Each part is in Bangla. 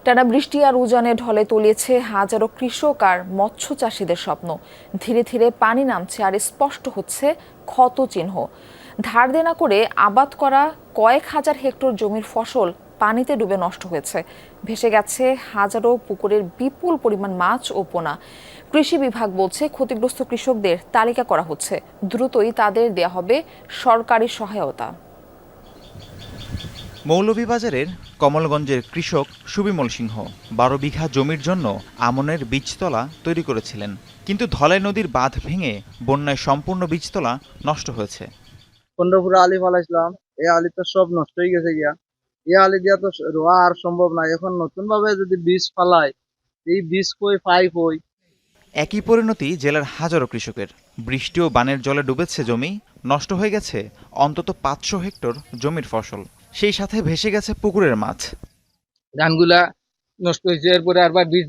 টানা বৃষ্টি আর উজানে ঢলে তলিয়েছে হাজারো কৃষক আর মৎস্য চাষীদের স্বপ্ন। ধীরে ধীরে পানি নামছে আর স্পষ্ট হচ্ছে ক্ষত চিহ্ন। ধার দেনা করে আবাদ করা কয়েক হাজার হেক্টর জমির ফসল পানিতে ডুবে নষ্ট হয়েছে। ভেসে গেছে হাজারো পুকুরের বিপুল পরিমাণ মাছ ও পোনা। কৃষি বিভাগ বলছে ক্ষতিগ্রস্ত কৃষকদের তালিকা করা হচ্ছে, দ্রুতই তাদের দেয়া হবে সরকারি সহায়তা। মৌলভীবাজারের কমলগঞ্জের কৃষক সুবিমল সিংহ ১২ বিঘা জমির জন্য আমনের বীজতলা তৈরি করেছিলেন, কিন্তু ধলাই নদীর বাঁধ ভেঙে বন্যায় সম্পূর্ণ বীজতলা নষ্ট হয়েছে। 15 ফুট আলি ফলাইছিলাম, এই আলি তো সব নষ্ট হয়ে গেছে গিয়া। এই আলি দিয়া তো রোয়া আর সম্ভব না। এখন নতুন ভাবে যদি বীজ ফলাই, এই বীজ কই পাইপ হই। একই পরিণতি জেলার হাজারো কৃষকের। বৃষ্টি ও বানের জলে ডুবেছে জমি, নষ্ট হয়ে গেছে অন্তত 500 হেক্টর জমির ফসল, সেই সাথে ভেসে গেছে পুকুরের মাছ। ধানগুলা নষ্ট হয়েছে, এরপরে আরবার বীজ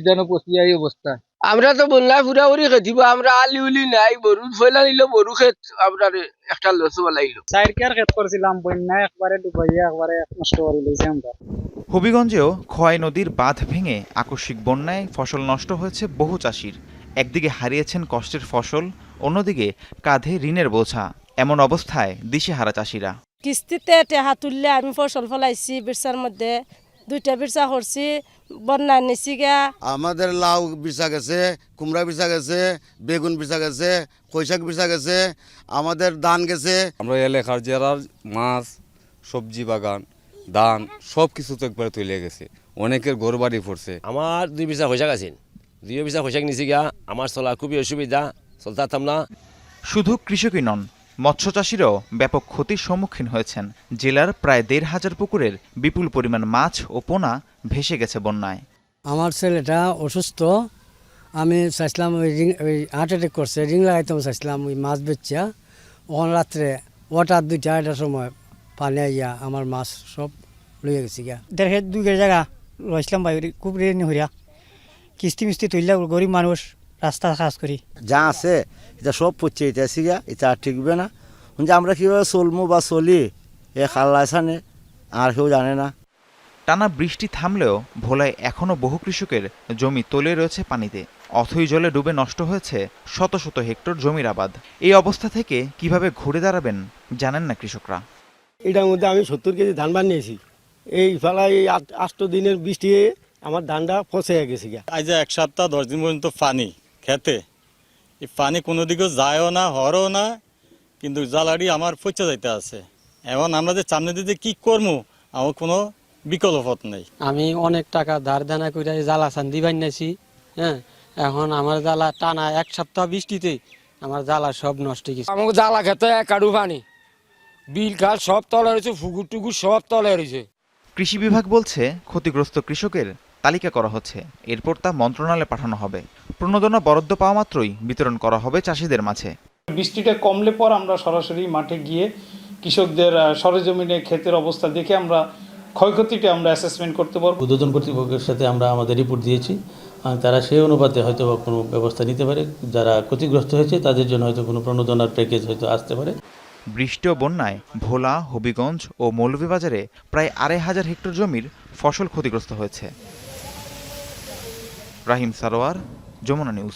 দানও পচিয়া এই অবস্থা। আমরা তো বন্যা পুরাপুরি খেতিব, আমরা আলি উলি নাই, বরু ফেলা নিল, বরু ক্ষেত আমরা একটা লস বলাইলো। 4 কেয়ার ক্ষেত করছিলাম, বন্যা একবারে ডুবাইয়া একবারে নষ্ট করে দিয়েছে আমরা। হবিগঞ্জেও খোয়াই নদীর বাঁধ ভেঙে আকস্মিক বন্যায় ফসল নষ্ট হয়েছে বহু চাষির। একদিকে হারিয়েছেন কষ্টের ফসল, অন্যদিকে কাঁধে ঋণের বোঝা। এমন অবস্থায় দিশেহারা চাষিরা। কিস্তিতে টেহা তুললে আমি ফসল ফলাইছি, বিরসার মধ্যে 2টা বিরসা করছি, বন্যা নিছি গা। আমাদের লাউ বিছা গেছে, কুমড়া বিছা গেছে, বেগুন বিছা গেছে, কইশাক বিছা গেছে, আমাদের ধান গেছে। আমরা এলাকার জেলার মাছ, সবজি বাগান, ধান সব কিছু তো একবারে তুলে গেছে, অনেকের ঘর বাড়ি পড়ছে। আমার 2 বিছা খৈশাক আছে, 2 বিছা খৈশাক নিছি গা। আমার চলা খুবই অসুবিধা, চলতাম না। শুধু কৃষকই নন, মৎস্য চাষিরাও ব্যাপক ক্ষতির সম্মুখীন হয়েছেন। জেলার প্রায় 1,500 পুকুরের বিপুল পরিমাণ মাছ ও পোনা ভেসে গেছে বন্যায়। আমার ছেলেটা অসুস্থ, আমি চাইছিলাম ওই হার্ট অ্যাটাক করছে, রিং লাগাইতে চাইছিলাম ওই মাছ বেচা। ওখানে রাত্রে ওটার 2টা সময় পানি আইয়া আমার মাছ সব লইয়া গেছি গা। 1.5 জায়গা রয়েছিলাম ভাই, খুব ঋণ হইয়া কিস্তি মিস্তি তুললে গরিব মানুষ রাস্তা কাজ করি যা আছে এটা সব পচে যাইতেছি গা, এটা আর ঠিকবে না। আমরা কিভাবে চলবো বা চলি এ খাল্লাইছানে আর কেউ জানে না। টানা বৃষ্টি থামলেও ভোলায় এখনও বহু কৃষকের জমি তলিয়ে রয়েছে পানিতে। অথই জলে ডুবে নষ্ট হয়েছে শত শত হেক্টর জমির আবাদ। এই অবস্থা থেকে কিভাবে ঘুরে দাঁড়াবেন জানেন না কৃষকরা। এটার মধ্যে আমি 70 কেজি ধান বানিয়েছি, এই ফেলায় 8 দিনের বৃষ্টি আমার ধানটা ফসে গেছে গা। আজ 1 সপ্তাহ 10 দিন পর্যন্ত পানি খেতে, এই পানি কোনো দিকে যায়ও না, হরও না, কিন্তু জ্বালাড়ি আমার পচে যাইতে আছে। এখন আমরা যে সামনে দিতে কি করবো, আমার কোনো বিকল্প পথ নেই। আমি অনেক টাকা ধার দেনা করে জ্বালা চান্দি বানিয়েছি, হ্যাঁ। এখন আমার জ্বালা টানা 1 সপ্তাহ বৃষ্টিতে আমার জ্বালা সব নষ্ট হয়ে গেছে। আমাকে জ্বালা খেতে একাডু পানি, বিল খাল সব তলে রয়েছে, ফুকুর টুকুর সব তলে রয়েছে। কৃষি বিভাগ বলছে ক্ষতিগ্রস্ত কৃষকের তালিকা করা হচ্ছে, এরপর তা মন্ত্রণালয়ে পাঠানো হবে। প্রণোদনা বরাদ্দ পাওয়া মাত্রই বিতরণ করা হবে চাষিদের মাঝে। বৃষ্টিটা কমলে পর আমরা সরাসরি মাঠে গিয়ে কৃষকদের সরেজমিনে ক্ষেতের অবস্থা দেখে আমরা ক্ষয়ক্ষতিটা আমরা অ্যাসেসমেন্ট করতে পারবো। উদ্বোধন কর্তৃপক্ষের সাথে আমরা আমাদের রিপোর্ট দিয়েছি, তারা সেই অনুপাতে হয়তো কোনো ব্যবস্থা নিতে পারে। যারা ক্ষতিগ্রস্ত হয়েছে তাদের জন্য হয়তো কোনো প্রণোদনার প্যাকেজ হয়তো আসতে পারে। বৃষ্টি ও বন্যায় ভোলা, হবিগঞ্জ ও মৌলভীবাজারে প্রায় 2,500 হেক্টর জমির ফসল ক্ষতিগ্রস্ত হয়েছে। রাহিম সারোয়ার, যমুনা নিউজ।